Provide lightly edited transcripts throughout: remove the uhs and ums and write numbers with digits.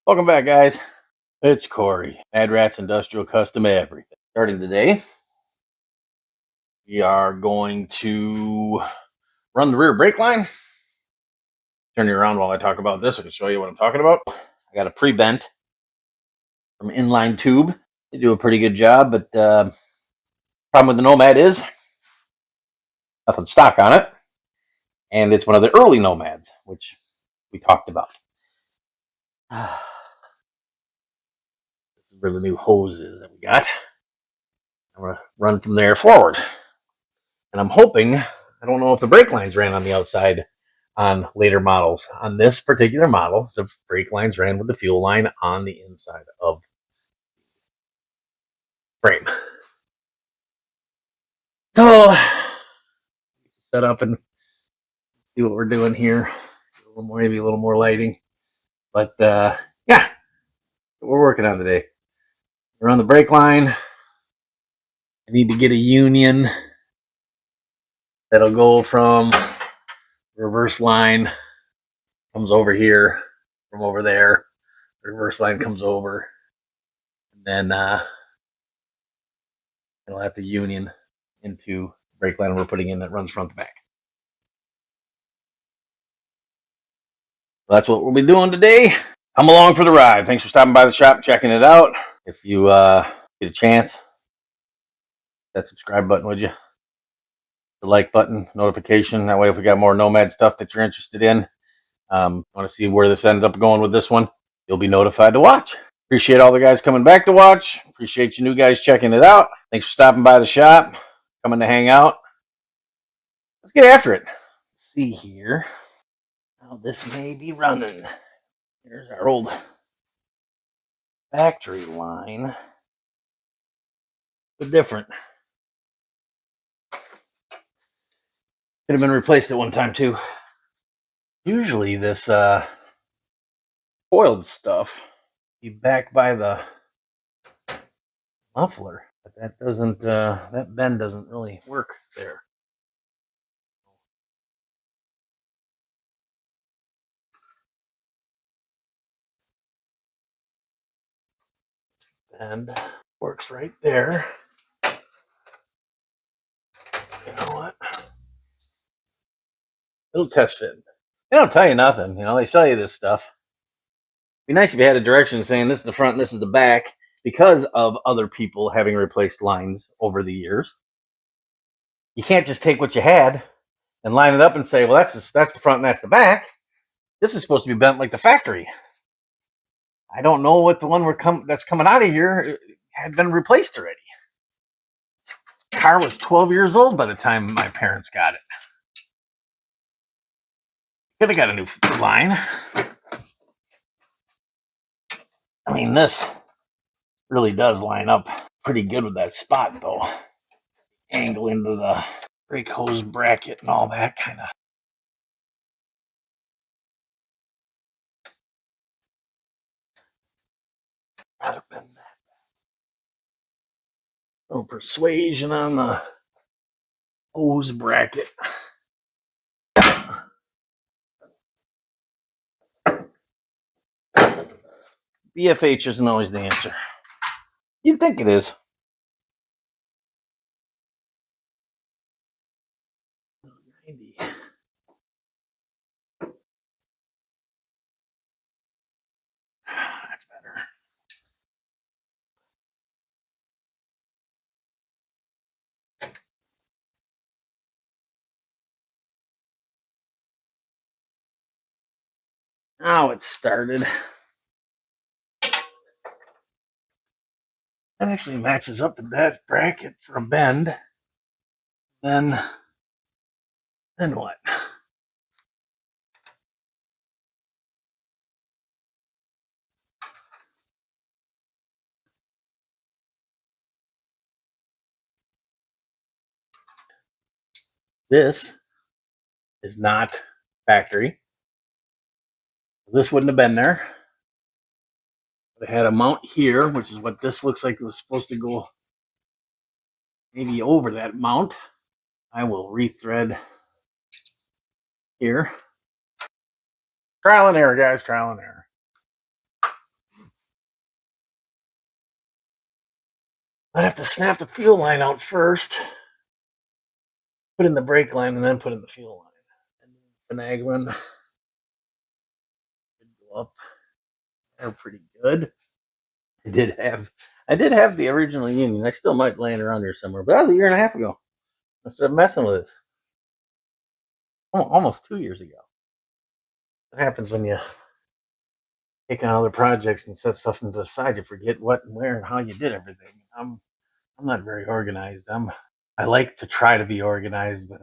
Welcome back, guys. It's Corey, MadRatt's Industrial Custom Everything. Starting today, we are going to run the rear brake line. Turn you around while I talk about this. I can show you what I'm talking about. I got a pre-bent from inline tube. They do a pretty good job, but problem with the Nomad is nothing stock on it, and it's one of the early Nomads, which we talked about. This is where the new hose is that we got. I'm going to run from there forward. And I'm hoping, I don't know if the brake lines ran on the outside on later models. On this particular model, the brake lines ran with the fuel line on the inside of the frame. So, set up and see what we're doing here. Maybe a little more lighting. But, yeah, what we're working on today. We're on the brake line. I need to get a union that'll go from reverse line, comes over here, from over there. Reverse line comes over. And then it'll have the union into the brake line we're putting in that runs front to back. That's what we'll be doing today. Come along for the ride. Thanks for stopping by the shop and checking it out. If you get a chance, that subscribe button, would you? The like button, notification. That way, if we got more Nomad stuff that you're interested in, want to see where this ends up going with this one, you'll be notified to watch. Appreciate all the guys coming back to watch. Appreciate you new guys checking it out. Thanks for stopping by the shop, coming to hang out. Let's get after it. Let's see here how this may be running. Here's our old factory line. But different. Could have been replaced at one time too. Usually this coiled stuff be back by the muffler, but that doesn't that bend doesn't really work there. And works right there. You know what? It'll test fit. They don't tell you nothing. You know, they sell you this stuff. It'd be nice if you had a direction saying this is the front and this is the back because of other people having replaced lines over the years. You can't just take what you had and line it up and say, well, that's the front and that's the back. This is supposed to be bent like the factory. I don't know what the one that's coming out of here had been replaced already. This car was 12 years old by the time my parents got it. Could have got a new line. I mean, this really does line up pretty good with that spot, though. Angle into the brake hose bracket and all that kind of. Rather bend that. A little persuasion on the hose bracket. BFH isn't always the answer. You'd think it is. That's better. Now it started. That actually matches up to that bracket for a bend. Then what? This is not factory. This wouldn't have been there. But I had a mount here, which is what this looks like. It was supposed to go maybe over that mount. I will rethread here. Trial and error, guys, trial and error. I'd have to snap the fuel line out first, put in the brake line, and then put in the fuel line. And finagling would go up there pretty good. I did have the original Union. I still might land around here somewhere, but that was a year and a half ago. I started messing with this. Almost 2 years ago. What happens when you take on other projects and set stuff to the side? You forget what and where and how you did everything. I'm not very organized. I like to try to be organized, but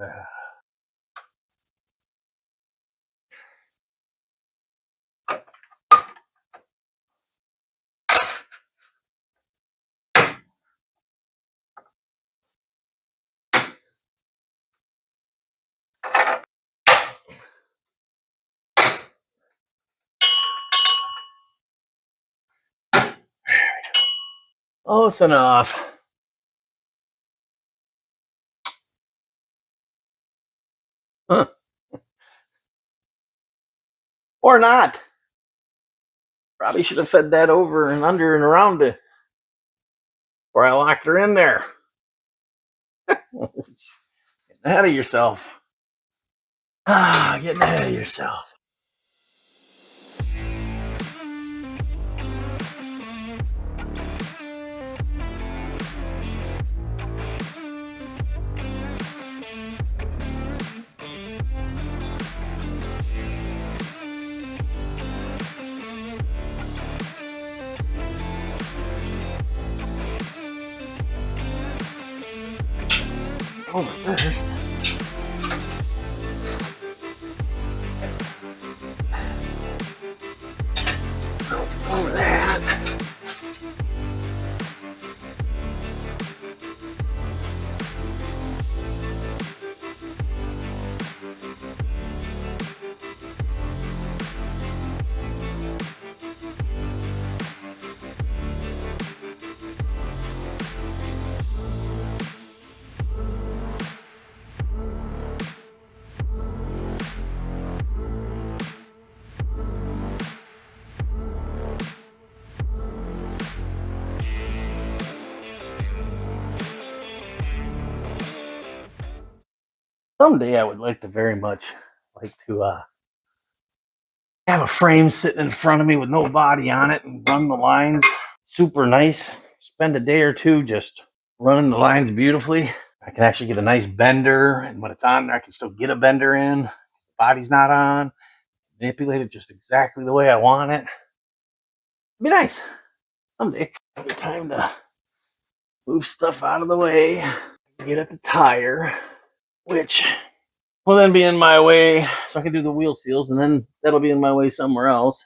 close enough. Huh. Or not. Probably should have fed that over and under and around it before I locked her in there. Getting ahead of yourself. Getting ahead of yourself. Over first. Over that. Someday I would like to very much like to have a frame sitting in front of me with no body on it and run the lines super nice. Spend a day or two just running the lines beautifully. I can actually get a nice bender, and when it's on there, I can still get a bender in. The body's not on. Manipulate it just exactly the way I want it. It'd be nice. Someday it'll be time to move stuff out of the way, get at the tire, which will then be in my way, so I can do the wheel seals, and then that'll be in my way somewhere else.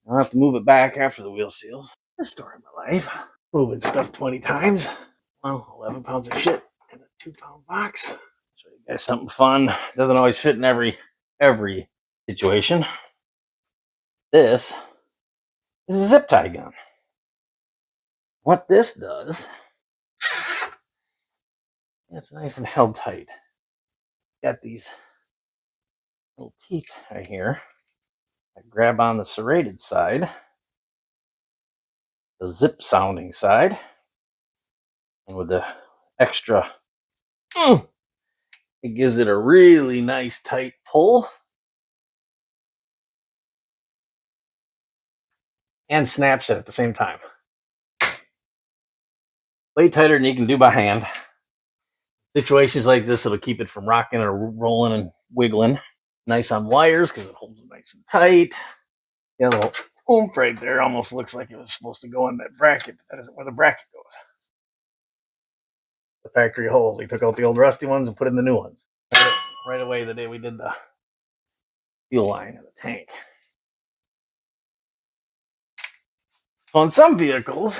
I'll have to move it back after the wheel seals. The story of my life. Moving stuff 20 times. Well, 11 pounds of shit in a 2-pound box. Show you guys something fun. Doesn't always fit in every situation. This is a zip tie gun. What this does, it's nice and held tight. Got these little teeth right here. I grab on the serrated side, the zip sounding side, and with the extra, it gives it a really nice tight pull and snaps it at the same time. Way tighter than you can do by hand. Situations like this, it'll keep it from rocking or rolling and wiggling. Nice on wires because it holds it nice and tight. Got a little oomph right there. Almost looks like it was supposed to go in that bracket, but that isn't where the bracket goes. The factory holes. We took out the old rusty ones and put in the new ones. Right away the day we did the fuel line in the tank. So on some vehicles,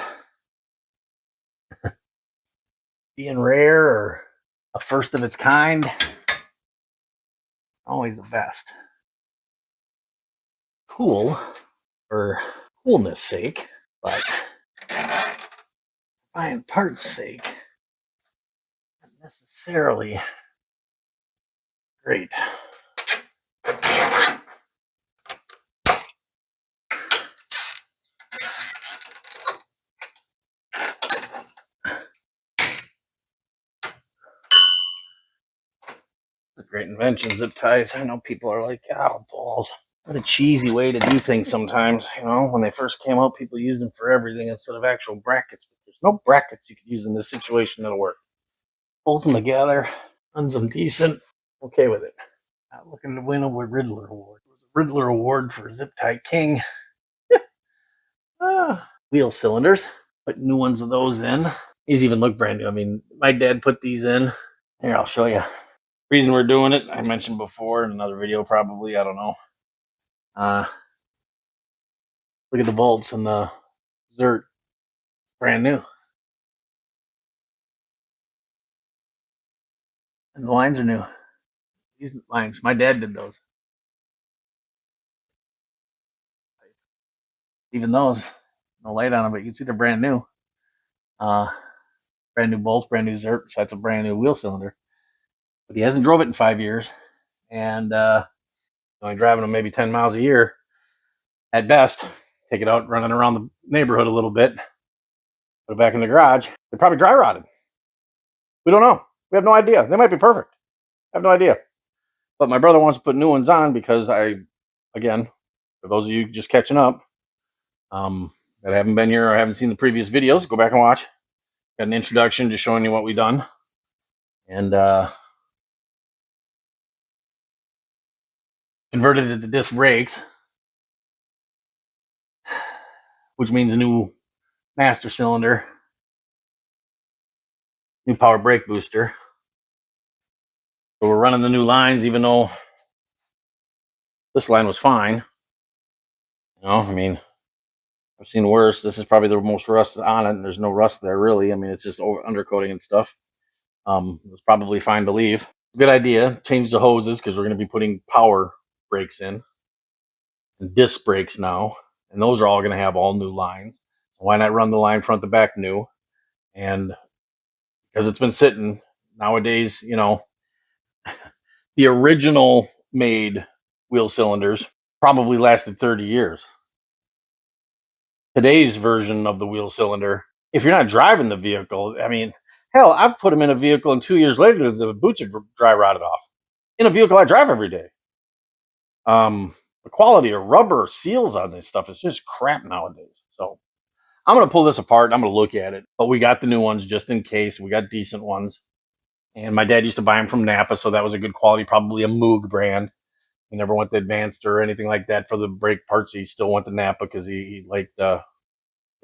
being rare or a first of its kind, always the best. Cool for coolness sake, but buying parts sake, not necessarily great. a great invention, zip ties. I know people are like, oh, balls. What a cheesy way to do things sometimes. You know, when they first came out, people used them for everything instead of actual brackets. But there's no brackets you could use in this situation that'll work. Pulls them together, runs them decent. Okay with it. Not looking to win a Riddler Award. It was a Riddler Award for Zip Tie King. Wheel cylinders. Put new ones of those in. These even look brand new. I mean, my dad put these in. Here, I'll show you. Reason we're doing it, I mentioned before in another video probably, I don't know. Look at the bolts and the Zert. Brand new. And the lines are new. These lines, my dad did those. Even those, no light on them, but you can see they're brand new. Brand new bolts, brand new Zert. So that's a brand new wheel cylinder. But he hasn't drove it in 5 years. And only driving them maybe 10 miles a year at best. Take it out, running around the neighborhood a little bit. Put it back in the garage. They're probably dry rotted. We don't know. We have no idea. They might be perfect. I have no idea. But my brother wants to put new ones on because again, for those of you just catching up, that haven't been here or haven't seen the previous videos, go back and watch. Got an introduction just showing you what we've done. And converted it to disc brakes, which means a new master cylinder, new power brake booster. So we're running the new lines, even though this line was fine. You know, I mean, I've seen worse. This is probably the most rust on it, and there's no rust there really. I mean, it's just undercoating and stuff. It was probably fine to leave. Good idea. Change the hoses because we're going to be putting power brakes in and disc brakes now, and those are all going to have all new lines. So why not run the line front to back new? And because it's been sitting nowadays, you know, the original made wheel cylinders probably lasted 30 years. Today's version of the wheel cylinder, if you're not driving the vehicle, I mean, hell, I've put them in a vehicle and 2 years later, the boots are dry rotted off. In a vehicle I drive every day. The quality of rubber seals on this stuff is just crap nowadays. So I'm going to pull this apart. I'm going to look at it. But we got the new ones just in case. We got decent ones. And my dad used to buy them from Napa, so that was a good quality, probably a Moog brand. He never went to Advanced or anything like that for the brake parts. He still went to Napa because he liked the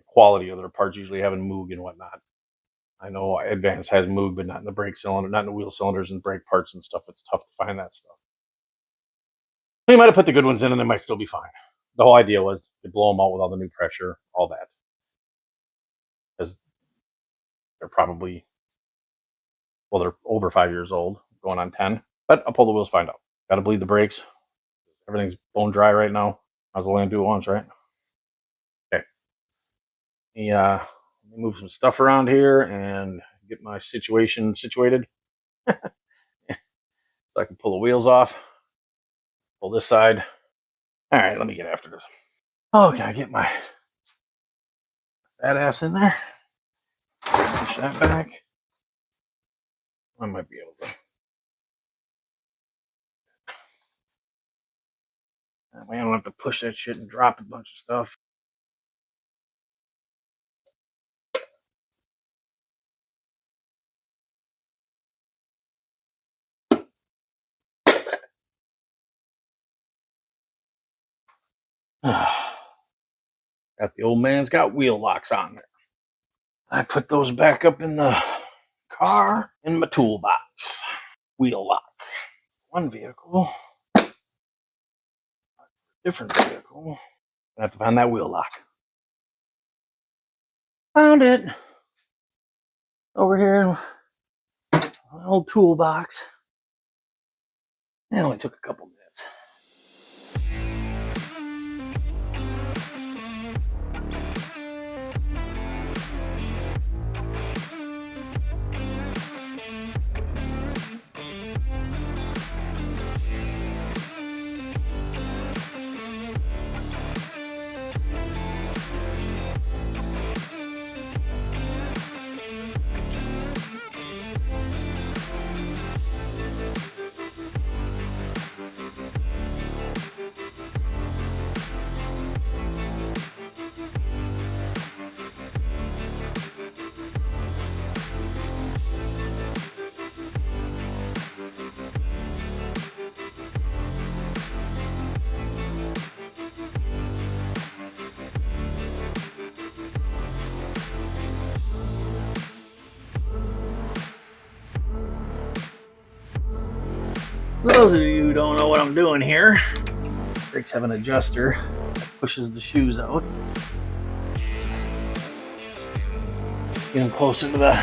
quality of their parts, usually having Moog and whatnot. I know Advanced has Moog, but not in the brake cylinder, not in the wheel cylinders and brake parts and stuff. It's tough to find that stuff. He might have put the good ones in and they might still be fine. The whole idea was to blow them out with all the new pressure, all that. Because they're probably, well, they're over 5 years old, going on 10. But I'll pull the wheels, find out. Got to bleed the brakes. Everything's bone dry right now. I was only going to do it once, right? Okay. Let me move some stuff around here and get my situation situated. So I can pull the wheels off. Pull this side. All right, let me get after this. Oh, can I get my fat ass in there? Push that back. I might be able to. That way I don't have to push that shit and drop a bunch of stuff. Got the old man's got wheel locks on there. I put those back up in the car in my toolbox. Wheel lock. One vehicle. Different vehicle. I have to find that wheel lock. Found it. Over here in my old toolbox. It only took a couple minutes. For those of you who don't know what I'm doing here, brakes have an adjuster that pushes the shoes out. Getting closer to the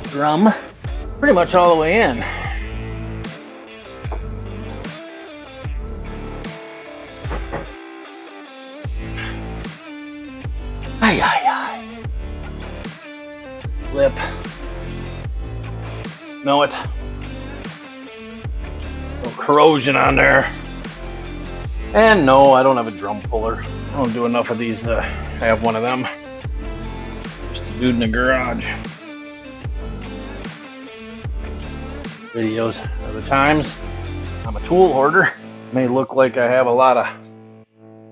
drum, pretty much all the way in. Ay, ay, ay. Lip. Know it. Little corrosion on there. And no, I don't have a drum puller. I don't do enough of these to have one of them. Just a dude in the garage. Videos. Other times, I'm a tool hoarder. May look like I have a lot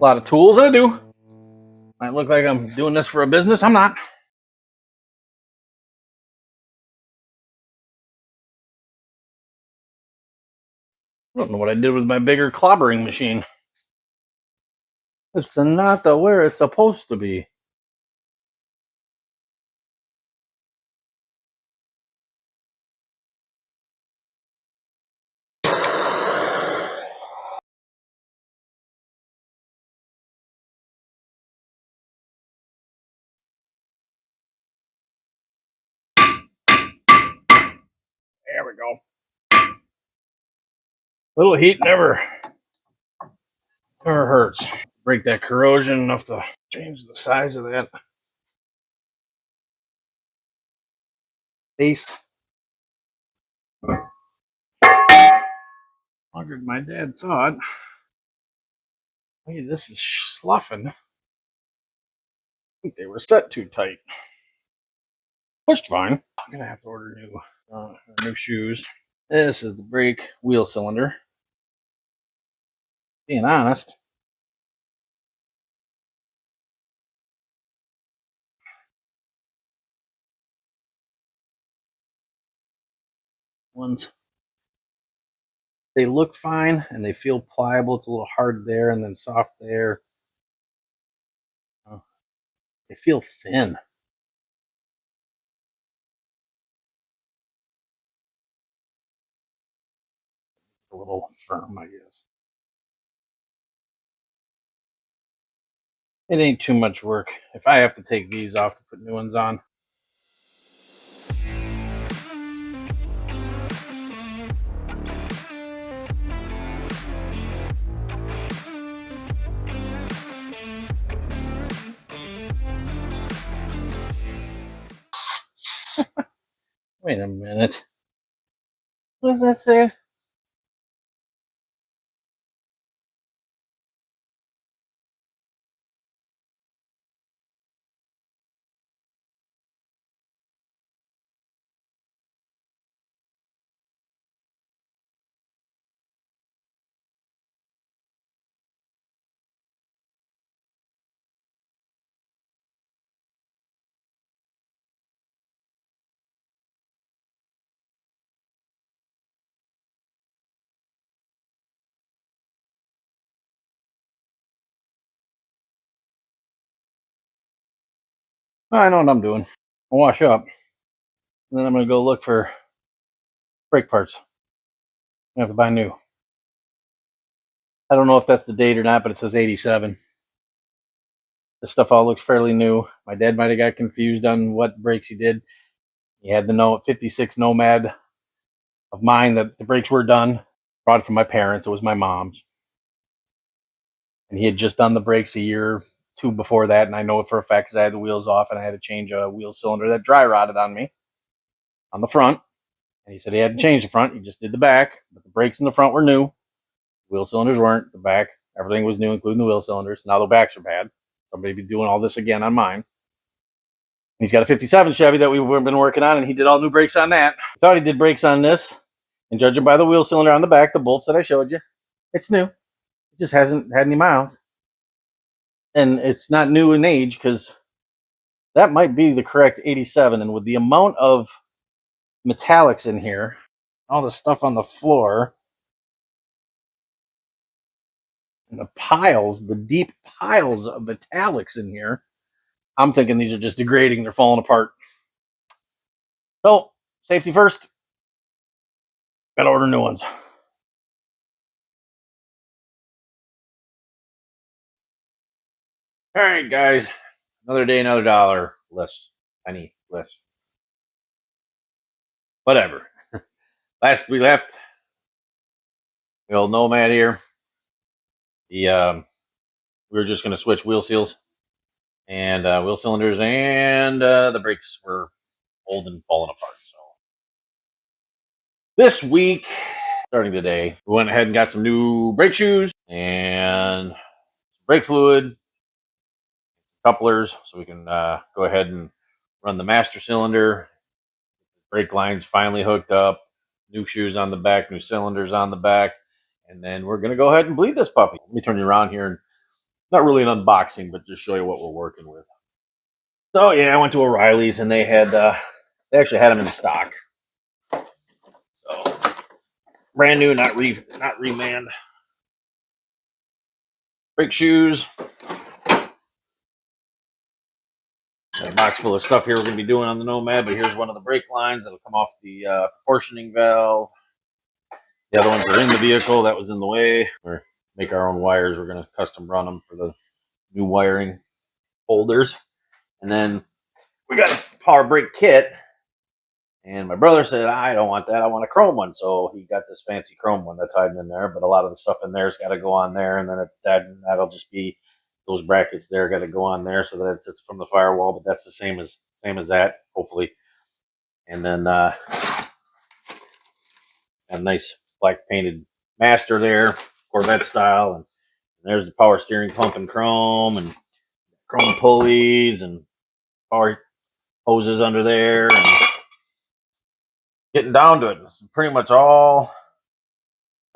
of tools, and I do. Might look like I'm doing this for a business. I'm not. I don't know what I did with my bigger clobbering machine. It's not where it's supposed to be. There we go. Little heat never hurts. Break that corrosion enough to change the size of that base. Longer than my dad thought. Hey, this is sloughing. I think they were set too tight. Pushed fine. I'm gonna have to order new shoes. This is the brake wheel cylinder. Being honest, ones they look fine and they feel pliable. It's a little hard there and then soft there. They feel thin. A little firm, I guess. It ain't too much work. If I have to take these off to put new ones on. Wait a minute. What does that say? Oh, I know what I'm doing. I'll wash up. And then I'm going to go look for brake parts. I have to buy new. I don't know if that's the date or not, but it says 87. This stuff all looks fairly new. My dad might have got confused on what brakes he did. He had the 56 Nomad of mine that the brakes were done. Brought it from my parents. It was my mom's. And he had just done the brakes a year or two before that. And I know it for a fact because I had the wheels off and I had to change a wheel cylinder that dry rotted on me on the front. And he said he hadn't changed the front. He just did the back. But the brakes in the front were new. Wheel cylinders weren't. The back, everything was new, including the wheel cylinders. Now the backs are bad. Somebody be doing all this again on mine. He's got a 57 Chevy that we've been working on, and he did all new brakes on that. I thought he did brakes on this, and judging by the wheel cylinder on the back, the bolts that I showed you, it's new. It just hasn't had any miles. And it's not new in age because that might be the correct 87. And with the amount of metallics in here, all the stuff on the floor, and the piles, the deep piles of metallics in here, I'm thinking these are just degrading. They're falling apart. So, safety first. Gotta order new ones. All right, guys. Another day, another dollar. Less. Penny. Less. Whatever. Last we left, the old Nomad here. We were just going to switch wheel seals and wheel cylinders, and the brakes were old and falling apart. So this week, starting today, we went ahead and got some new brake shoes and brake fluid, couplers, so we can go ahead and run the master cylinder. Brake lines finally hooked up, new shoes on the back, new cylinders on the back, and then we're going to go ahead and bleed this puppy. Let me turn you around here, and not really an unboxing, but just show you what we're working with. So yeah, I went to O'Reilly's and they actually had them in stock. So brand new, not remanned. Brake shoes. Got a box full of stuff here we're going to be doing on the Nomad, but here's one of the brake lines that'll come off the proportioning valve. The other ones are in the vehicle. That was in the way. We're make our own wires. We're going to custom run them for the new wiring holders. And then we got a power brake kit. And my brother said, I don't want that. I want a chrome one. So he got this fancy chrome one that's hiding in there. But a lot of the stuff in there's got to go on there. And then that'll just be those brackets there got to go on there so that it's from the firewall. But that's the same as that, hopefully. And then a nice black painted master there, Corvette style. And there's the power steering pump in chrome and chrome pulleys and power hoses under there. And getting down to it. It's pretty much all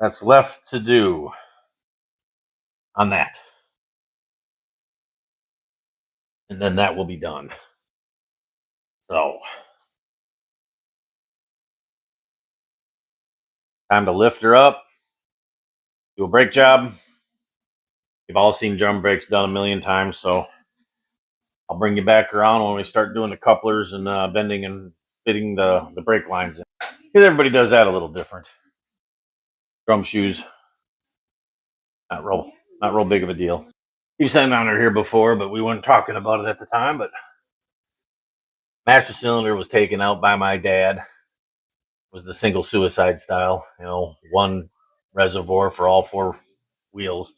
that's left to do on that. And then that will be done. So, time to lift her up, do a brake job. You've all seen drum brakes done a million times, so I'll bring you back around when we start doing the couplers and bending and fitting the brake lines in. Because everybody does that a little different. Drum shoes, not real big of a deal. You've seen on her here before, but we weren't talking about it at the time. But master cylinder was taken out by my dad. It was the single suicide style, one reservoir for all four wheels.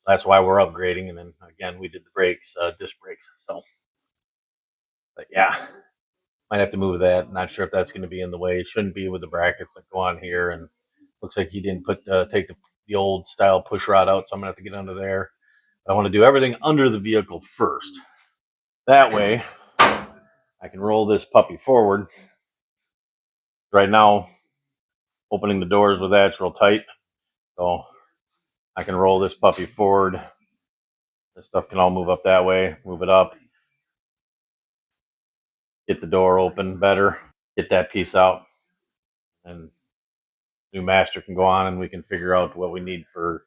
That's why we're upgrading. And then again, we did the brakes, disc brakes. So, but yeah, might have to move that. Not sure if that's going to be in the way. It shouldn't be with the brackets that go on here. And looks like he didn't take the old style push rod out, so I'm gonna have to get under there. I want to do everything under the vehicle first. That way, I can roll this puppy forward. Right now, opening the doors with that's real tight, so I can roll this puppy forward. This stuff can all move up that way. Move it up. Get the door open better. Get that piece out, and new master can go on, and we can figure out what we need for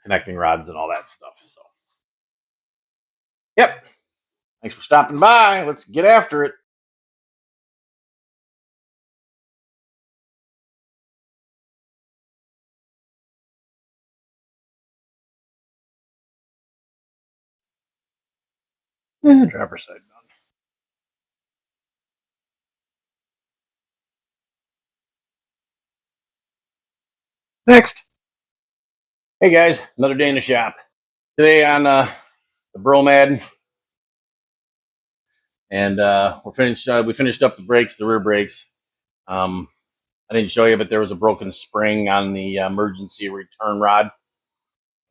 connecting rods and all that stuff. So, yep. Thanks for stopping by. Let's get after it. Driver's side done. Next. Hey guys, another day in the shop. Today on the Bromad, and we finished up the brakes, the rear brakes. I didn't show you, but there was a broken spring on the emergency return rod,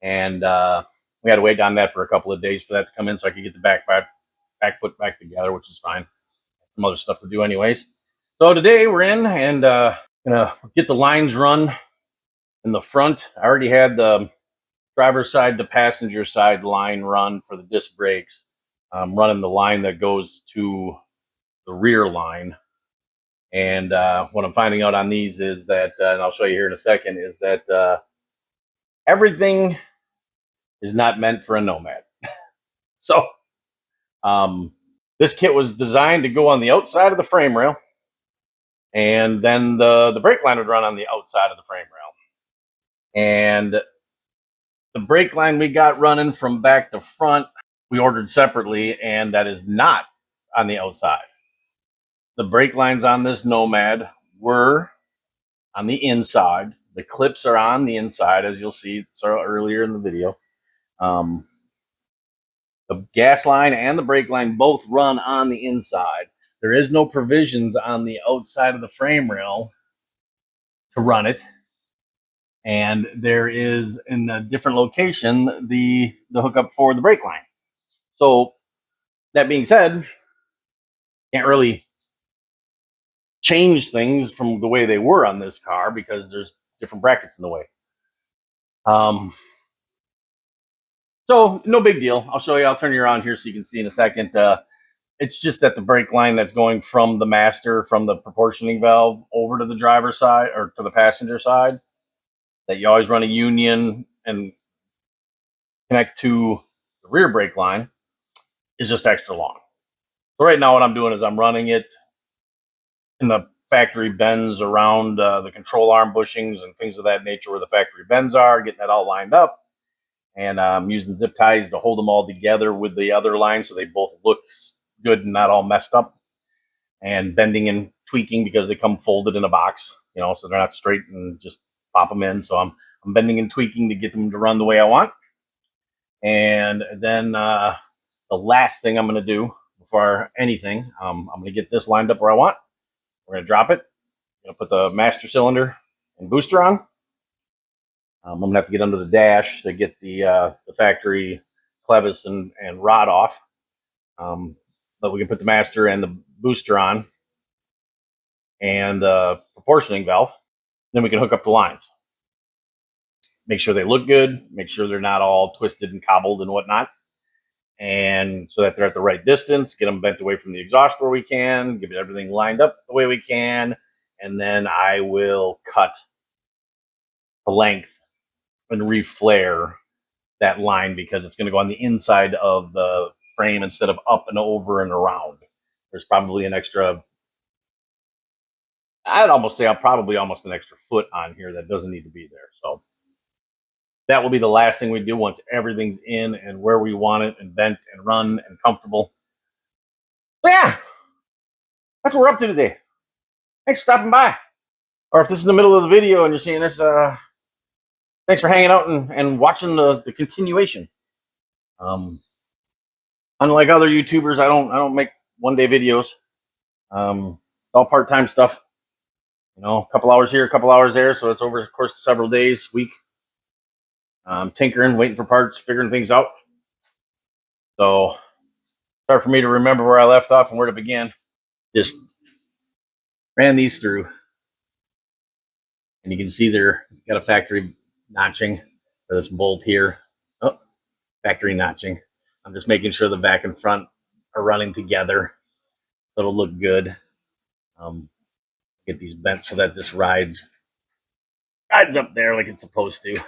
and we had to wait on that for a couple of days for that to come in, so I could get the back put back together, which is fine. Some other stuff to do, anyways. So today we're in and gonna get the lines run in the front. I already had the driver's side to passenger side line run for the disc brakes. I'm running the line that goes to the rear line. And what I'm finding out on these is that, and I'll show you here in a second, is that everything is not meant for a Nomad. So this kit was designed to go on the outside of the frame rail, and then the brake line would run on the outside of the frame rail. And the brake line we got running from back to front we ordered separately, and that is not on the outside. The brake lines on this Nomad were on the inside. The clips are on the inside, as you'll see earlier in the video. The gas line and the brake line both run on the inside. There is no provisions on the outside of the frame rail to run it. And there is, in a different location, the hookup for the brake line. So that being said, can't really change things from the way they were on this car because there's different brackets in the way. So no big deal. I'll show you. I'll turn you around here so you can see in a second. It's just that the brake line that's going from the master, from the proportioning valve over to the driver's side or to the passenger side, that you always run a union and connect to the rear brake line, is just extra long. So right now what I'm doing is I'm running it in the factory bends around the control arm bushings and things of that nature where the factory bends are, getting that all lined up. And I'm using zip ties to hold them all together with the other line so they both look good and not all messed up. And bending and tweaking because they come folded in a box, you know, so they're not straight and just pop them in. So I'm bending and tweaking to get them to run the way I want. And then the last thing I'm going to do before anything, I'm going to get this lined up where I want. We're going to drop it. I'm going to put the master cylinder and booster on. I'm going to have to get under the dash to get the factory clevis and rod off. But we can put the master and the booster on and the proportioning valve. Then we can hook up the lines. Make sure they look good. Make sure they're not all twisted and cobbled and whatnot. And so that they're at the right distance. Get them bent away from the exhaust where we can. Get everything lined up the way we can. And then I will cut the length and reflare that line because it's going to go on the inside of the frame instead of up and over and around. There's probably an extra, I'd almost say probably almost an extra foot on here that doesn't need to be there. So that will be the last thing we do once everything's in and where we want it and bent and run and comfortable. So yeah, that's what we're up to today. Thanks for stopping by. Or if this is the middle of the video and you're seeing this, thanks for hanging out and watching the continuation. Unlike other YouTubers, I don't make one-day videos. It's all part-time stuff. You know, a couple hours here, a couple hours there, so it's over the course of several days, week. Tinkering, waiting for parts, figuring things out. So it's hard for me to remember where I left off and where to begin. Just ran these through. And you can see they're got a factory notching for this bolt here. Oh, factory notching. I'm just making sure the back and front are running together so it'll look good. Get these bent so that this rides up there like it's supposed to. And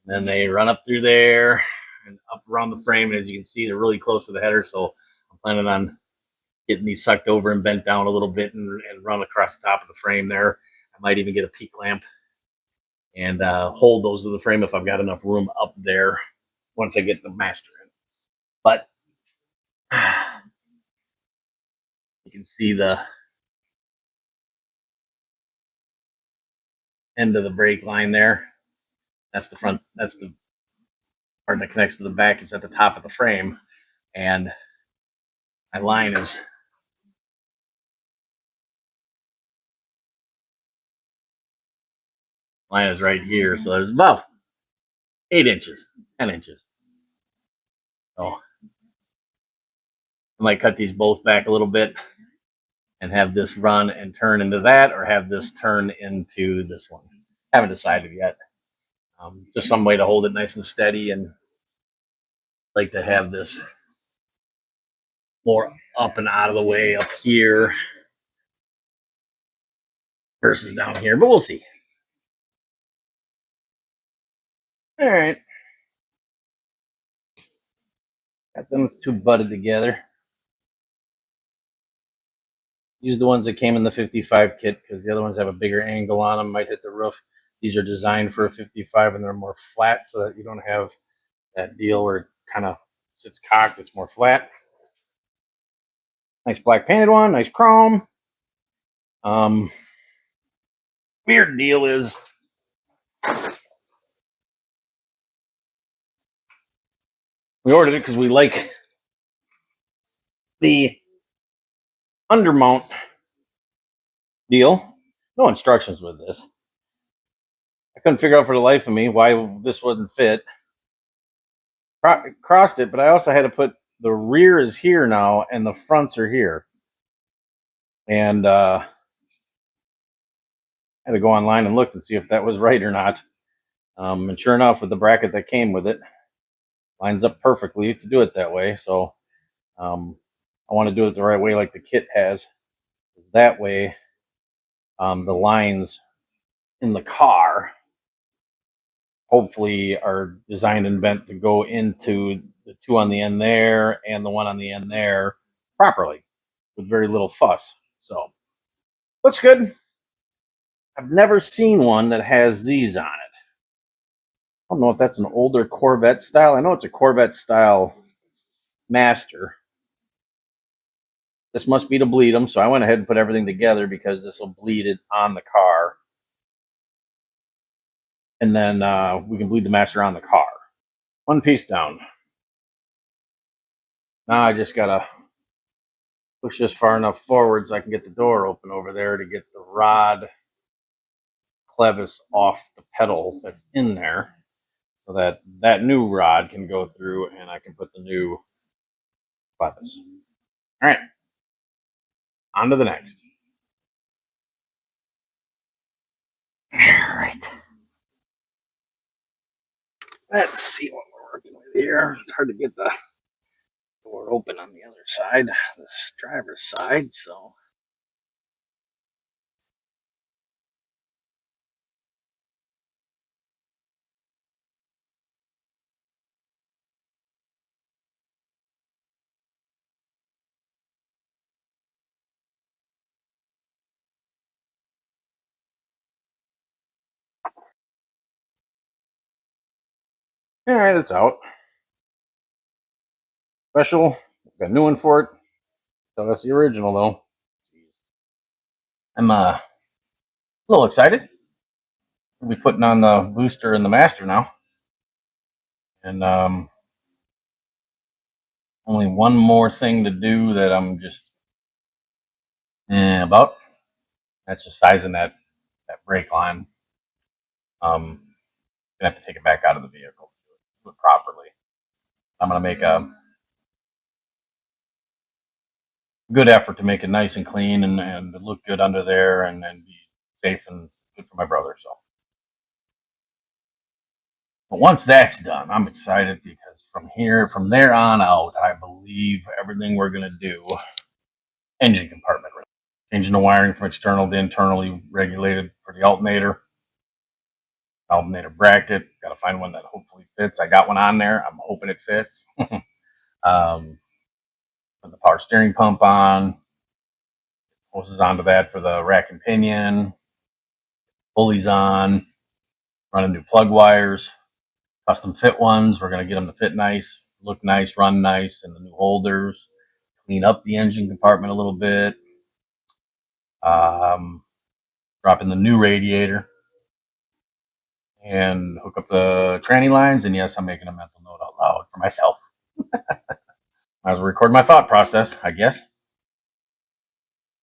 then they run up through there and up around the frame. And as you can see, they're really close to the header. So I'm planning on getting these sucked over and bent down a little bit and run across the top of the frame there. I might even get a P clamp and hold those to the frame if I've got enough room up there once I get the master in. But you can see the end of the brake line there. That's the front. That's the part that connects to the back. It's at the top of the frame. And my line is right here. So there's about 8 inches, 10 inches. So I might cut these both back a little bit and have this run and turn into that, or have this turn into this one. Haven't decided yet. Just some way to hold it nice and steady, and like to have this more up and out of the way up here versus down here, but we'll see. All right. Got them two butted together. Use the ones that came in the 55 kit because the other ones have a bigger angle on them, might hit the roof. These are designed for a 55 and they're more flat so that you don't have that deal where it kind of sits cocked, it's more flat. Nice black painted one, nice chrome. Weird deal is we ordered it because we like the undermount deal. No instructions with this. I couldn't figure out for the life of me why this wouldn't fit. Crossed it, but I also had to put the rear is here now and the fronts are here. And I had to go online and look and see if that was right or not. And sure enough, with the bracket that came with it, lines up perfectly to do it that way. So I want to do it the right way, like the kit has. That way, the lines in the car hopefully are designed and bent to go into the two on the end there and the one on the end there properly with very little fuss. So looks good. I've never seen one that has these on it. I don't know if that's an older Corvette style. I know it's a Corvette style Master. This must be to bleed them, so I went ahead and put everything together because this will bleed it on the car. And then we can bleed the Master on the car. One piece down. Now I just gotta push this far enough forward so I can get the door open over there to get the rod clevis off the pedal that's in there, so that that new rod can go through and I can put the new clevis. All right, on to the next. All right. Let's see what we're working with here. It's hard to get the door open on the other side, this driver's side, so. All right, it's out. Special, got a new one for it. So that's the original though. I'm a little excited. We'll be putting on the booster and the Master now. And only one more thing to do that I'm just about. That's just sizing that brake line. Gonna have to take it back out of the vehicle, do it properly. I'm gonna make a good effort to make it nice and clean and look good under there and be safe and good for my brother. So, but once that's done, I'm excited because from there on out, I believe everything we're gonna do, engine compartment, changing the wiring from external to internally regulated for the alternator bracket. Got to find one that hopefully fits. I got one on there. I'm hoping it fits. Put the power steering pump on. Hoses onto that for the rack and pinion. Pulleys on. Running new plug wires. Custom fit ones. We're going to get them to fit nice, look nice, run nice, and the new holders. Clean up the engine compartment a little bit. Drop in the new radiator. And hook up the tranny lines. And yes, I'm making a mental note out loud for myself. I was record my thought process, I guess,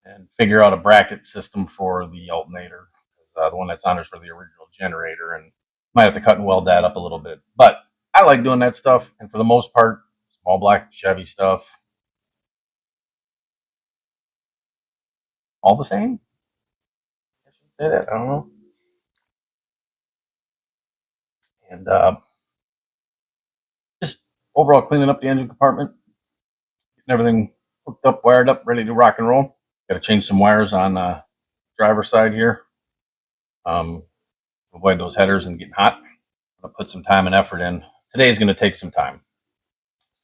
and figure out a bracket system for the alternator. The one that's on is for the original generator, and might have to cut and weld that up a little bit. But I like doing that stuff, and for the most part, small black Chevy stuff, all the same. I shouldn't say that. I don't know. And just overall cleaning up the engine compartment, getting everything hooked up, wired up, ready to rock and roll. Got to change some wires on the driver's side here. Avoid those headers and getting hot. I'm going to put some time and effort in. Today's going to take some time.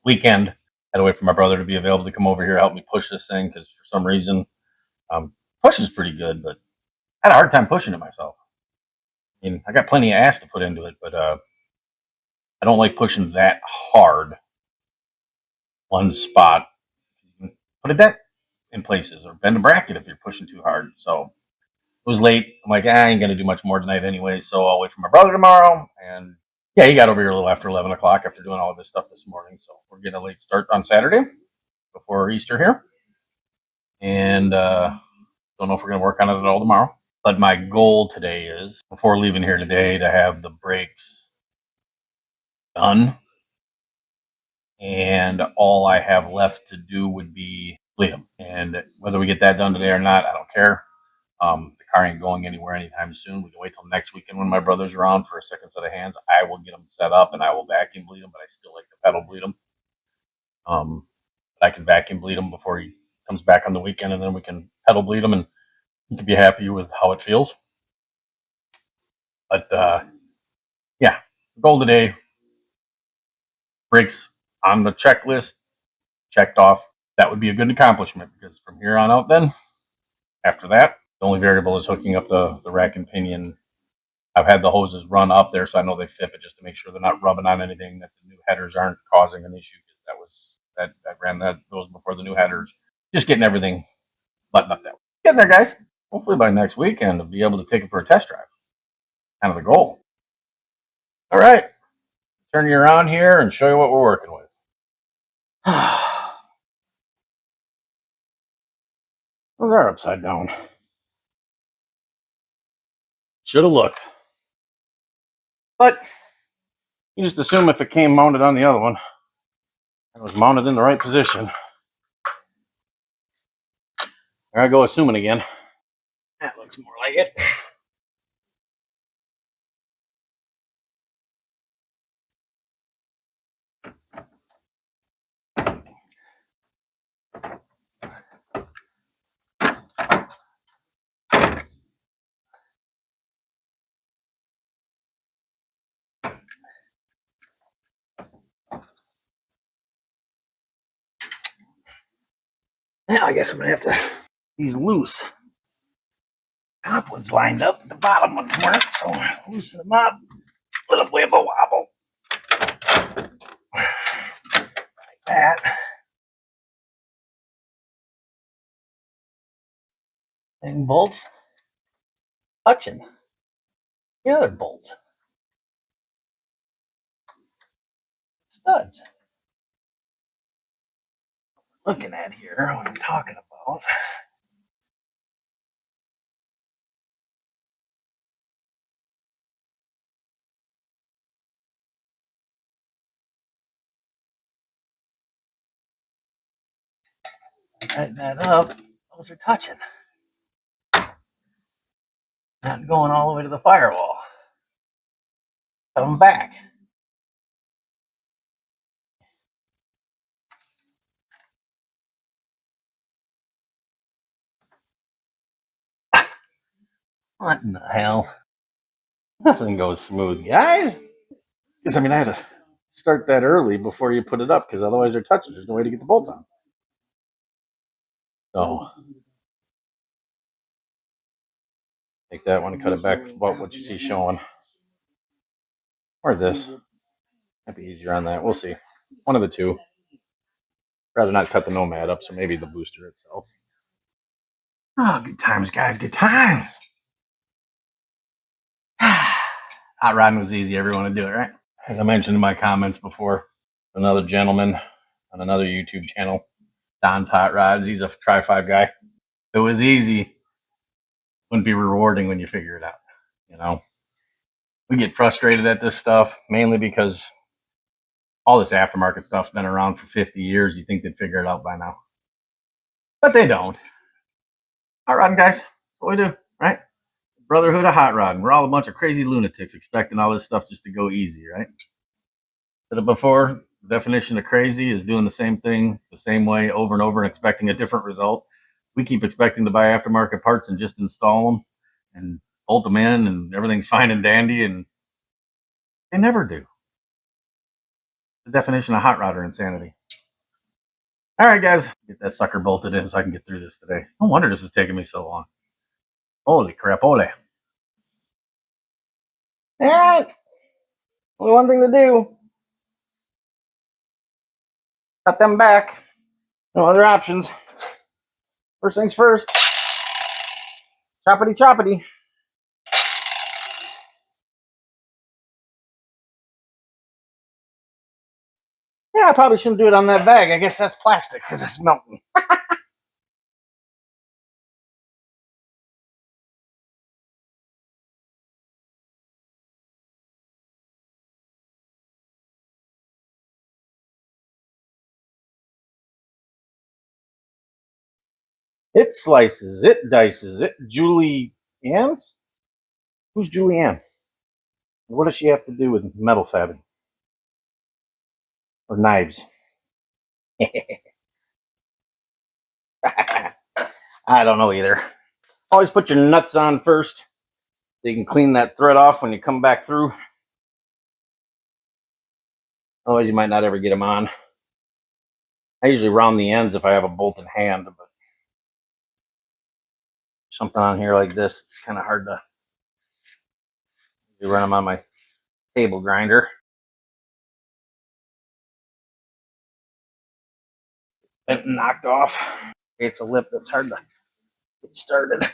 Weekend, had to wait for my brother to be available to come over here, help me push this thing, because for some reason, push is pretty good, but I had a hard time pushing it myself. I mean, I got plenty of ass to put into it, but I don't like pushing that hard one spot. Put a dent in places or bend a bracket if you're pushing too hard. So it was late. I'm like, I ain't going to do much more tonight anyway, so I'll wait for my brother tomorrow. And yeah, he got over here a little after 11 o'clock after doing all of this stuff this morning. So we're getting a late start on Saturday before Easter here. And don't know if we're going to work on it at all tomorrow. But my goal today is, before leaving here today, to have the brakes done. And all I have left to do would be bleed them. And whether we get that done today or not, I don't care. The car ain't going anywhere anytime soon. We can wait till next weekend when my brother's around for a second set of hands. I will get them set up and I will vacuum bleed them, but I still like to pedal bleed them. I can vacuum bleed them before he comes back on the weekend, and then we can pedal bleed them, and he can be happy with how it feels. But yeah, goal today: brakes on the checklist, checked off. That would be a good accomplishment, because from here on out, then after that, the only variable is hooking up the rack and pinion. I've had the hoses run up there, so I know they fit, but just to make sure they're not rubbing on anything, that the new headers aren't causing an issue. Because I ran those before the new headers. Just getting everything buttoned up that way. Getting there, guys. Hopefully by next weekend, I'll be able to take it for a test drive. Kind of the goal. All right, turn you around here and show you what we're working with. Well, they're upside down. Should have looked. But you just assume if it came mounted on the other one, it was mounted in the right position. There I go assuming again. That looks more like it. Now I guess I'm gonna have to. These loose. Top one's lined up, the bottom one's weren't, so loosen them up. Little wibble wobble. Like that. And bolts touching the other bolts. Studs. Looking at here, what I'm talking about. Tighten that up. Those are touching. Not going all the way to the firewall. Come back. What in the hell? Nothing goes smooth, guys. Because, I mean, I had to start that early before you put it up, because otherwise they're touching. There's no way to get the bolts on. So, take that one and cut it back about what you see showing. Or this. Might be easier on that. We'll see. One of the two. Rather not cut the Nomad up, so maybe the booster itself. Oh, good times, guys. Good times. Hot rodding was easy. Everyone would do it, right? As I mentioned in my comments before, another gentleman on another YouTube channel, Don's Hot Rods. He's a Trifive guy. It was easy. Wouldn't be rewarding when you figure it out. You know, we get frustrated at this stuff mainly because all this aftermarket stuff's been around for 50 years. You think they'd figure it out by now, but they don't. Hot rodding, guys. That's what we do, right? Brotherhood of hot rodding. We're all a bunch of crazy lunatics expecting all this stuff just to go easy, right? Said it before, the definition of crazy is doing the same thing the same way over and over and expecting a different result. We keep expecting to buy aftermarket parts and just install them and bolt them in and everything's fine and dandy, and they never do. The definition of hot rodder insanity. All right, guys, get that sucker bolted in so I can get through this today. No wonder this is taking me so long. Holy crap, ole. All right, only one thing to do. cut them back. No other options. First things first. Choppity choppity. Yeah, I probably shouldn't do it on that bag. I guess that's plastic because it's melting. It slices, it dices, it Julianne's? Who's Julianne? What does she have to do with metal fabbing? Or knives? I don't know either. Always put your nuts on first so you can clean that thread off when you come back through. Otherwise, you might not ever get them on. I usually round the ends if I have a bolt in hand, but something on here like this, it's kind of hard to run them on my table grinder. Bent and knocked off. It's a lip that's hard to get started.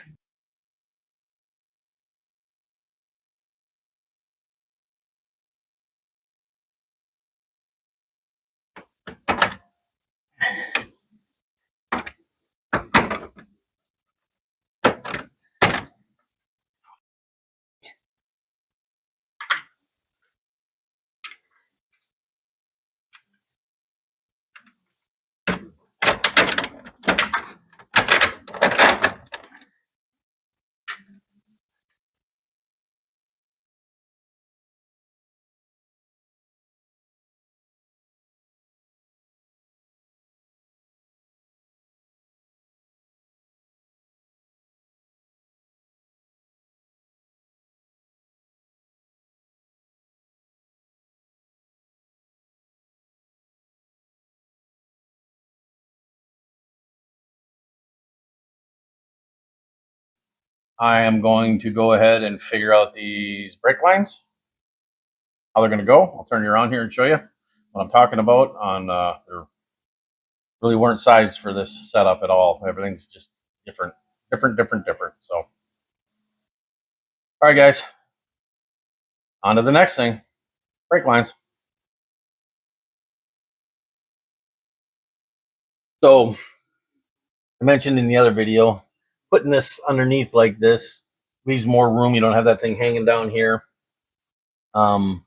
I am going to go ahead and figure out these brake lines, how they're going to go. I'll turn you around here and show you what I'm talking about. They really weren't sized for this setup at all. Everything's just different. So, all right, guys, on to the next thing, brake lines. So I mentioned in the other video, putting this underneath like this leaves more room. You don't have that thing hanging down here. My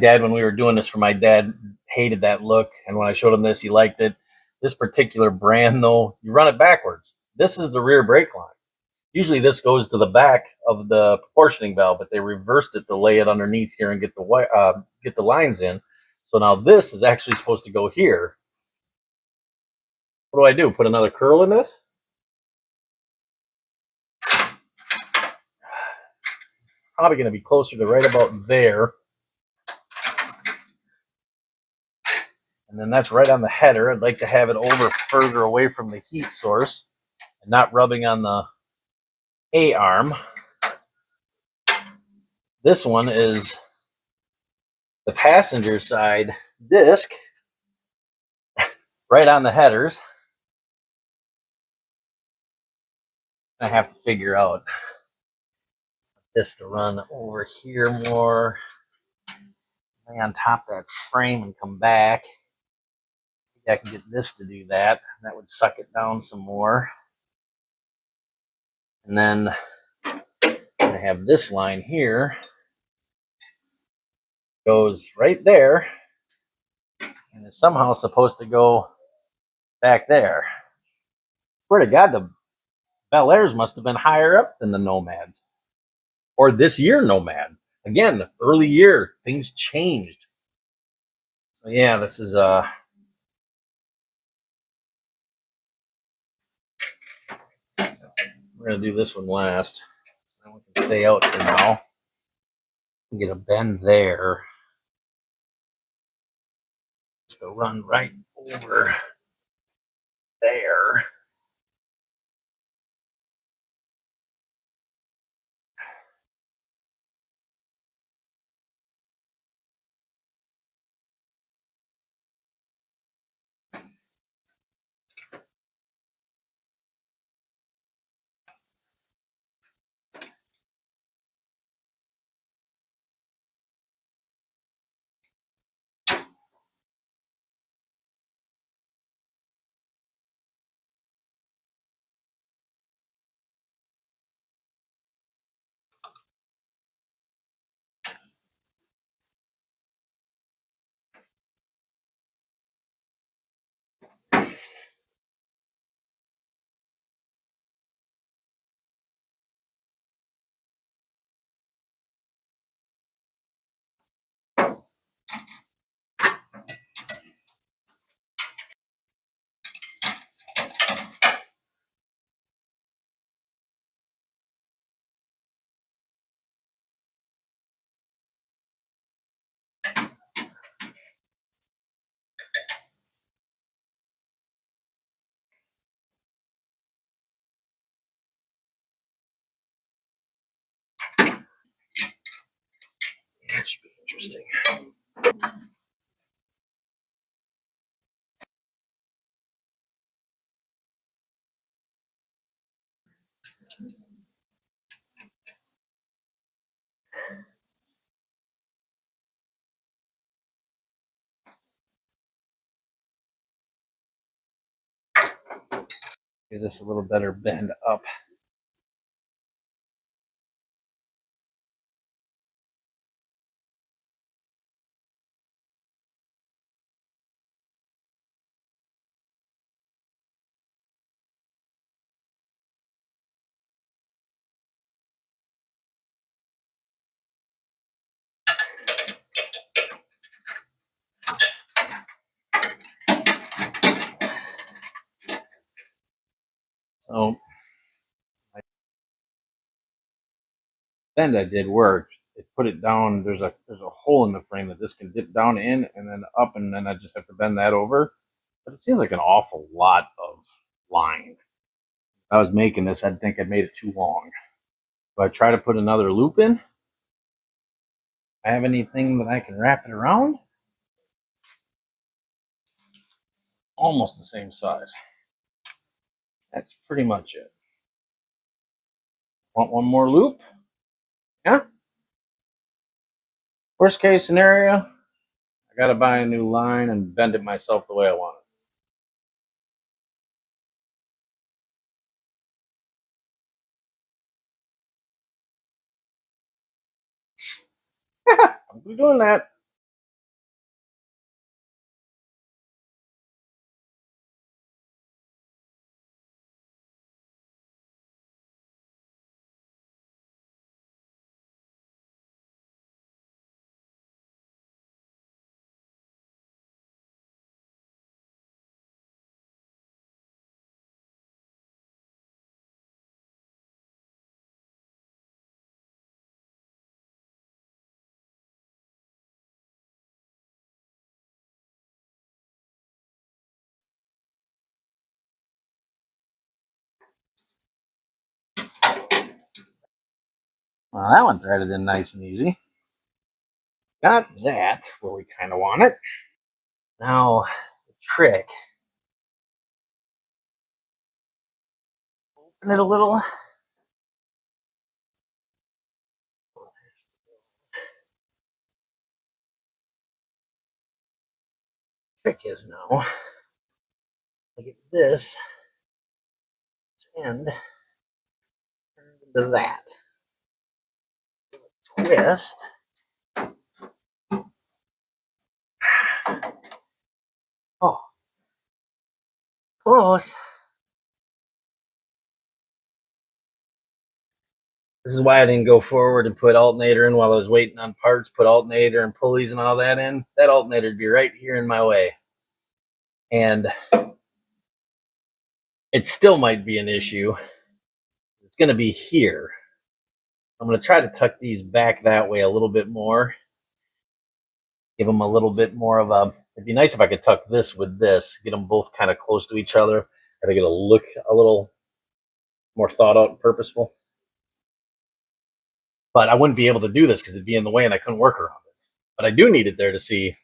dad, when we were doing this for my dad, hated that look. And when I showed him this, he liked it. This particular brand, though, you run it backwards. This is the rear brake line. Usually this goes to the back of the proportioning valve, but they reversed it to lay it underneath here and get the lines in. So now this is actually supposed to go here. What do? Put another curl in this? Probably going to be closer to right about there. And then that's right on the header. I'd like to have it over further away from the heat source and not rubbing on the A-arm. This one is the passenger side disc right on the headers. I have to figure out this to run over here more, lay on top of that frame and come back. I can get this to do that. That would suck it down some more. And then I have this line here, goes right there, and it's somehow supposed to go back there. Swear to God, the Bel Airs must have been higher up than the Nomads. Or this year Nomad. Again, early year, things changed. So yeah, this is we're gonna do this one last. Then we can stay out for now. Get a bend there. Just to run right over there. should be interesting. Give this a little better bend up. So the bend I did work. It put it down. There's a hole in the frame that this can dip down in and then up, and then I just have to bend that over. But it seems like an awful lot of line. If I was making this, I'd think I'd made it too long. Do I try to put another loop in? I have anything that I can wrap it around? Almost the same size. That's pretty much it. Want one more loop? Yeah. Worst case scenario, I gotta buy a new line and bend it myself the way I want it. I'm doing that. Well, that one threaded in nice and easy. Got that where we kind of want it. Now, the trick. Open it a little. Trick is now, I get this end turned into that. Twist. Oh, close. This is why I didn't go forward and put alternator in while I was waiting on parts, put alternator and pulleys and all that in. That alternator would be right here in my way. And it still might be an issue. It's going to be here. I'm going to try to tuck these back that way a little bit more. Give them a little bit more of a, it'd be nice if I could tuck this with this, get them both kind of close to each other. I think it'll look a little more thought out and purposeful. But I wouldn't be able to do this because it'd be in the way and I couldn't work around it. But I do need it there to see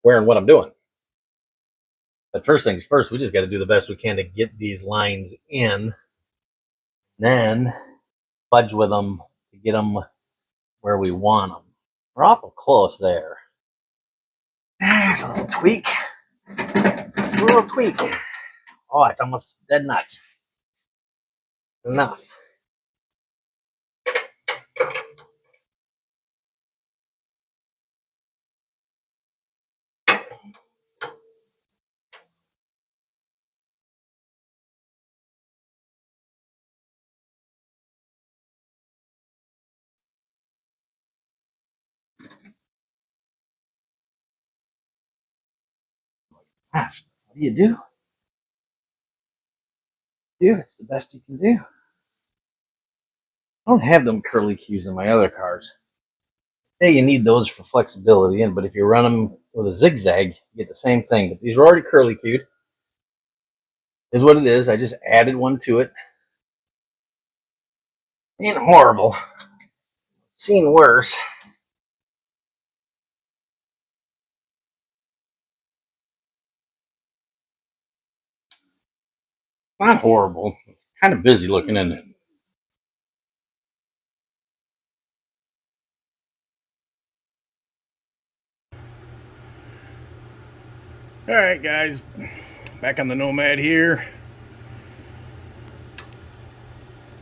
where and what I'm doing. But first things first, we just got to do the best we can to get these lines in. Then fudge with them to get them where we want them. We're awful close there. There's a little tweak. Just a little tweak. Oh, it's almost dead nuts. Enough. What do you do? It's the best you can do. I don't have them curly cues in my other cars. Hey, you need those for flexibility, but if you run them with a zigzag, you get the same thing. But these are already curly cued. Is what it is. I just added one to it. Ain't horrible. Seen worse. not horrible. It's kind of busy looking in it. All right, guys, back on the Nomad here.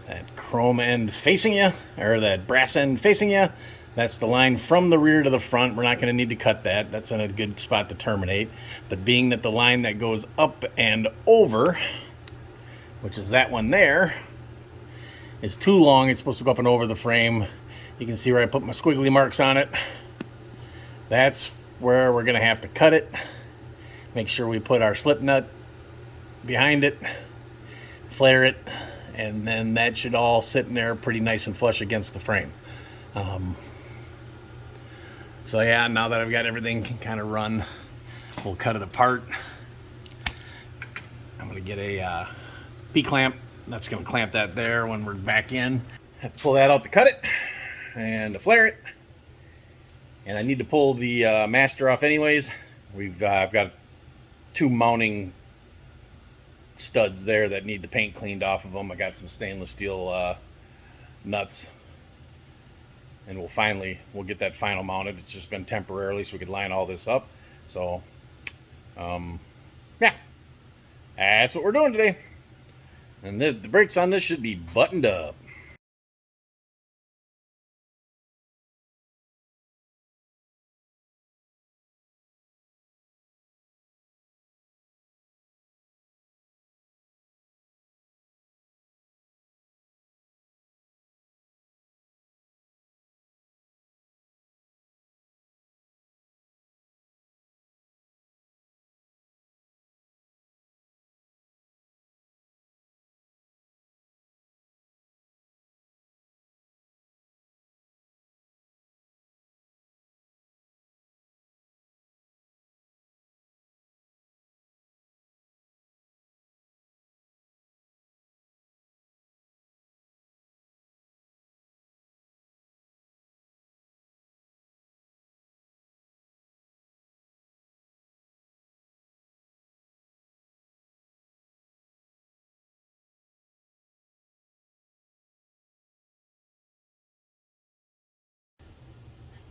That chrome end facing you, or that brass end facing you, that's the line from the rear to the front. We're not going to need to cut that. That's in a good spot to terminate. But being that the line that goes up and over, which is that one there, is too long, it's supposed to go up and over the frame. You can see where I put my squiggly marks on it. That's where we're going to have to cut it. Make sure we put our slip nut behind it, flare it, and then that should all sit in there pretty nice and flush against the frame. So yeah, now that I've got everything kind of run, we'll cut it apart. I'm going to get a P-clamp. That's going to clamp that there when we're back in. Have to pull that out to cut it and to flare it. And I need to pull the master off anyways. I've got 2 mounting studs there that need the paint cleaned off of them. I got some stainless steel nuts, and we'll get that final mounted. It's just been temporarily so we could line all this up. So yeah, that's what we're doing today. And the brakes on this should be buttoned up.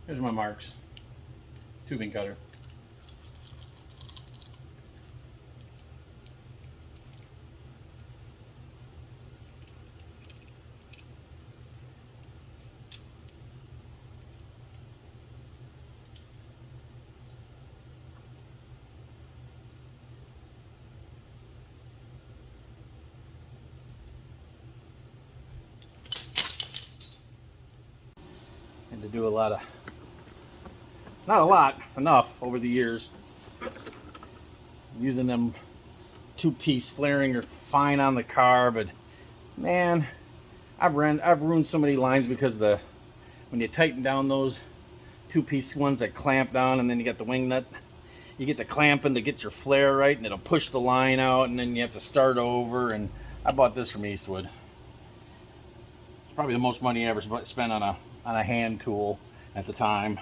Here's my marks. Tubing cutter. And to do a lot of, not a lot, enough over the years. Using them 2-piece flaring are fine on the car, but man, I've ruined so many lines because when you tighten down those 2-piece ones that clamp down, and then you get the wing nut, you get the clamping to get your flare right, and it'll push the line out, and then you have to start over. And I bought this from Eastwood. It's probably the most money I ever spent on a hand tool at the time.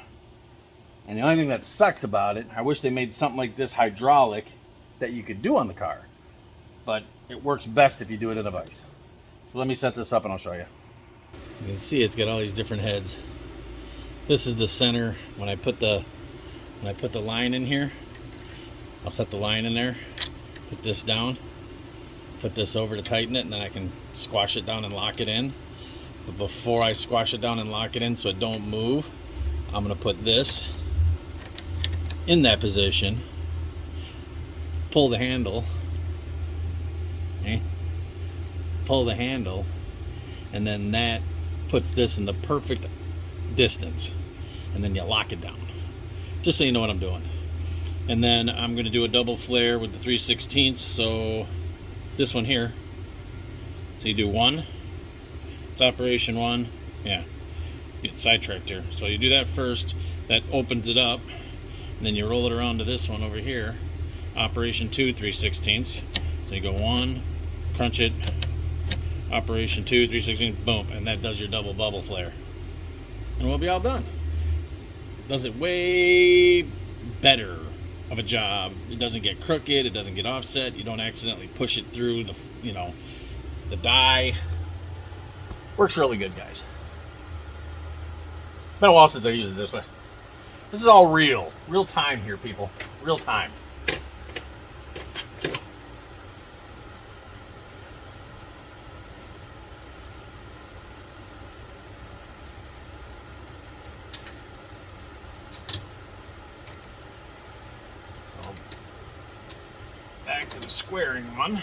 And the only thing that sucks about it, I wish they made something like this hydraulic that you could do on the car. But it works best if you do it in a vise. So let me set this up and I'll show you. You can see it's got all these different heads. This is the center. When I put the line in here, I'll set the line in there, put this down, put this over to tighten it, and then I can squash it down and lock it in. But before I squash it down and lock it in so it don't move, I'm going to put this in that position, pull the handle, okay? Pull the handle, and then that puts this in the perfect distance, and then you lock it down, just so you know what I'm doing. And then I'm going to do a double flare with the 3/16, so it's this one here. So you do one, it's operation 1, yeah, get sidetracked here. So you do that first, that opens it up, and then you roll it around to this one over here, operation 2 3/16. So you go 1, crunch it, operation 2 3/16, boom, and that does your double bubble flare, and we'll be all done. Does it way better of a job. It doesn't get crooked, it doesn't get offset, you don't accidentally push it through the, the die. Works really good, guys. Been a while since I used it this way. This is all real time here, people. Real time. Back to the squaring one.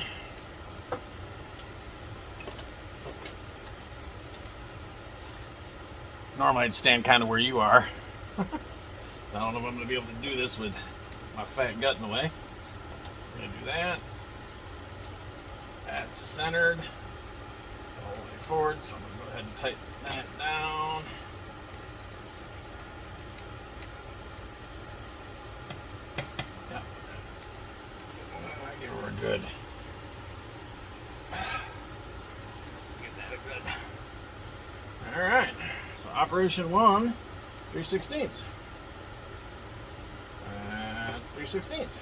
Normally I'd stand kind of where you are. I don't know if I'm going to be able to do this with my fat gut in the way. I'm going to do that. That's centered all the way forward, so I'm going to go ahead and tighten that down. Yep. I think we're good. Get that good. All right. So operation 1, 3/16. That's 3/16.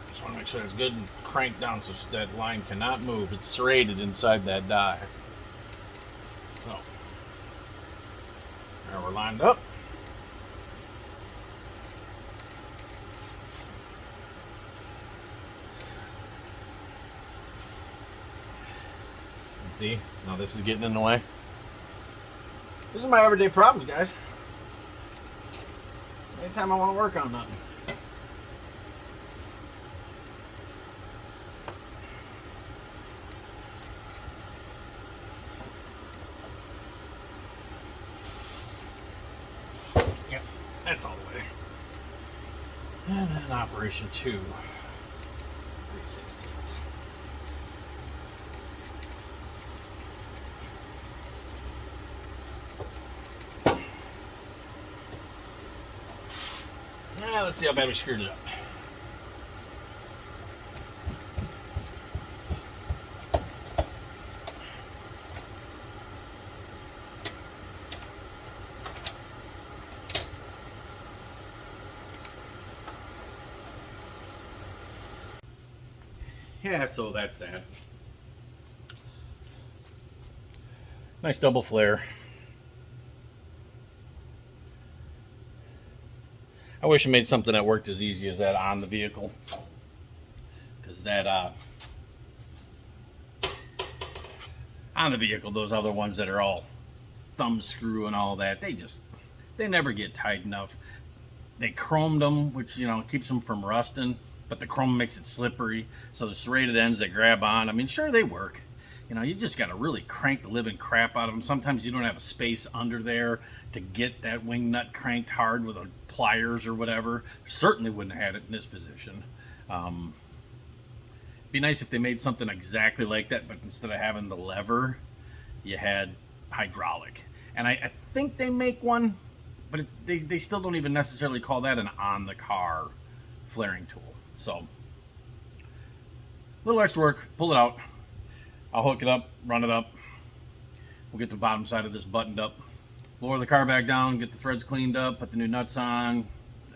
Just want to make sure it's good and cranked down so that line cannot move. It's serrated inside that die. So, there we're lined up. And see, now this is getting in the way. These are my everyday problems, guys. Anytime I want to work on nothing. Yep, that's all the way. And then operation 2, 3/16. Now let's see how bad we screwed it up. Yeah, so that's that. Nice double flare. I wish I made something that worked as easy as that on the vehicle. Because that, on the vehicle, those other ones that are all thumb screw and all that, they never get tight enough. They chromed them, which, keeps them from rusting, but the chrome makes it slippery. So the serrated ends that grab on, I mean, sure, they work. You just got to really crank the living crap out of them. Sometimes you don't have a space under there to get that wing nut cranked hard with a pliers or whatever. Certainly wouldn't have had it in this position. Be nice if they made something exactly like that, but instead of having the lever, you had hydraulic. And I think they make one, but they still don't even necessarily call that an on-the-car flaring tool. So, a little extra work, pull it out. I'll hook it up, run it up. We'll get the bottom side of this buttoned up. Lower the car back down, get the threads cleaned up, put the new nuts on,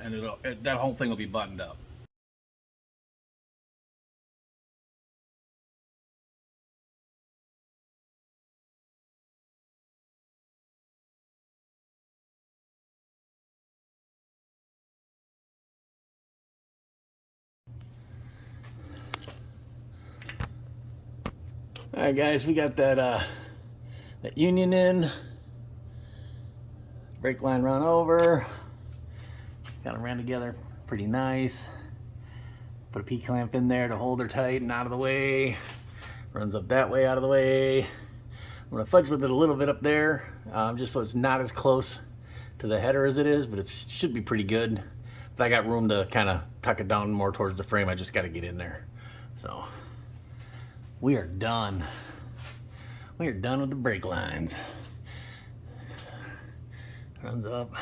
and that whole thing will be buttoned up. All right, guys, we got that union in. Brake line run over. Got them ran together pretty nice. Put a P-clamp in there to hold her tight and out of the way. Runs up that way, out of the way. I'm gonna fudge with it a little bit up there, just so it's not as close to the header as it is, but it should be pretty good. But I got room to kind of tuck it down more towards the frame. I just got to get in there. So we are done. We are done with the brake lines. Runs up.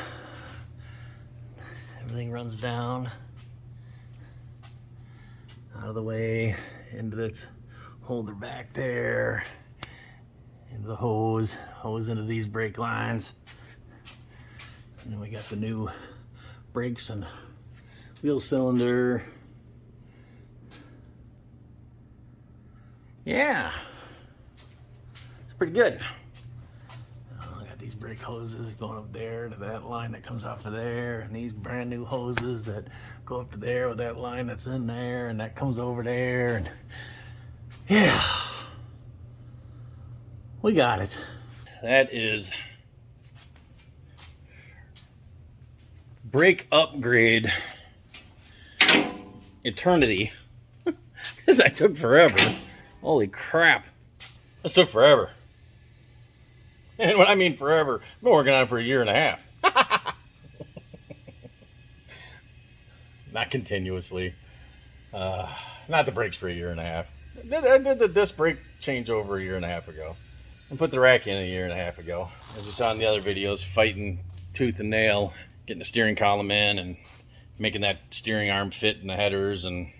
Everything runs down. Out of the way, into this holder back there. Into the hose into these brake lines. And then we got the new brakes and wheel cylinder. Yeah, it's pretty good. I got these brake hoses going up there to that line that comes off of there, and these brand new hoses that go up to there with that line that's in there, and that comes over there, and yeah, we got it. That is brake upgrade eternity. Because I took forever. Holy crap. This took forever. And when I mean forever, I've been working on it for a year and a half. Not continuously. Not the brakes for a year and a half. I did the disc brake changeover a year and a half ago. And put the rack in a year and a half ago. As you saw in the other videos, fighting tooth and nail, getting the steering column in and making that steering arm fit in the headers and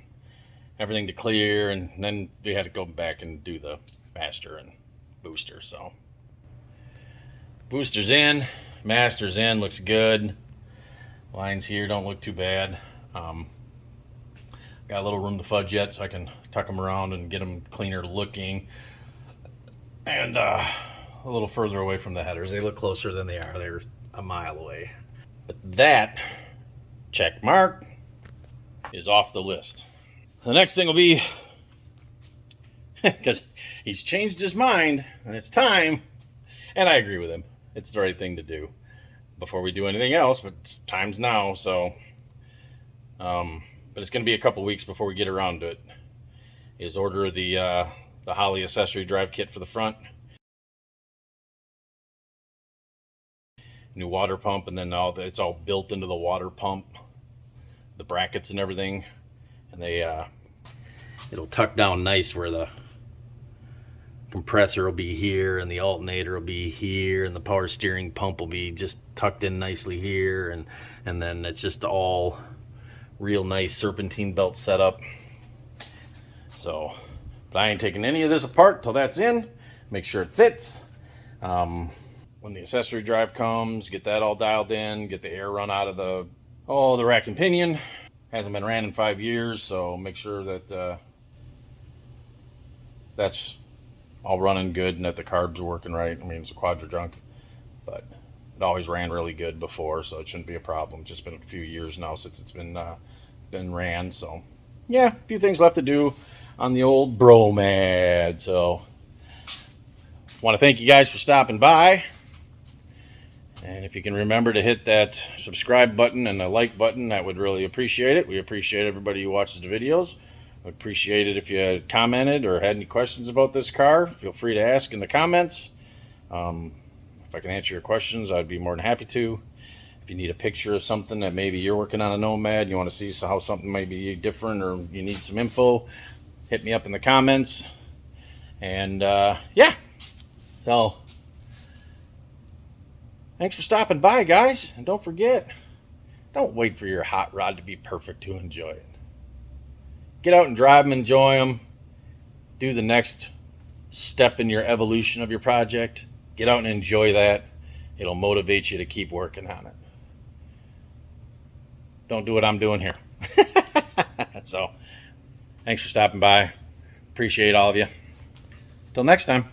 everything to clear, and then we had to go back and do the master and booster. So booster's in, master's in, looks good. Lines here don't look too bad. Got a little room to fudge yet, so I can tuck them around and get them cleaner looking. And a little further away from the headers. They look closer than they are. They're a mile away. But that, check mark, is off the list. The next thing will be, because he's changed his mind, and it's time, and I agree with him. It's the right thing to do before we do anything else, but time's now, so, but it's going to be a couple weeks before we get around to it, is order the Holley accessory drive kit for the front, new water pump, and then it's all built into the water pump, the brackets and everything. And it'll tuck down nice where the compressor will be here and the alternator will be here and the power steering pump will be just tucked in nicely here, and then it's just all real nice serpentine belt setup. So, but I ain't taking any of this apart till that's in. Make sure it fits. When the accessory drive comes, get that all dialed in, get the air run out of the rack and pinion. Hasn't been ran in 5 years, so make sure that that's all running good and that the carbs are working right. I mean, it's a Quadra junk, but it always ran really good before, so it shouldn't be a problem. It's just been a few years now since it's been ran, so yeah, a few things left to do on the old Nomad. So want to thank you guys for stopping by. And if you can remember to hit that subscribe button and the like button, that would really appreciate it. We appreciate everybody who watches the videos. I'd appreciate it if you had commented or had any questions about this car. Feel free to ask in the comments. If I can answer your questions, I'd be more than happy to. If you need a picture of something that maybe you're working on a Nomad, you want to see how something might be different, or you need some info, hit me up in the comments. And yeah, so thanks for stopping by, guys. And don't forget, don't wait for your hot rod to be perfect to enjoy it. Get out and drive them, enjoy them. Do the next step in your evolution of your project. Get out and enjoy that. It'll motivate you to keep working on it. Don't do what I'm doing here. So, thanks for stopping by. Appreciate all of you. Till next time.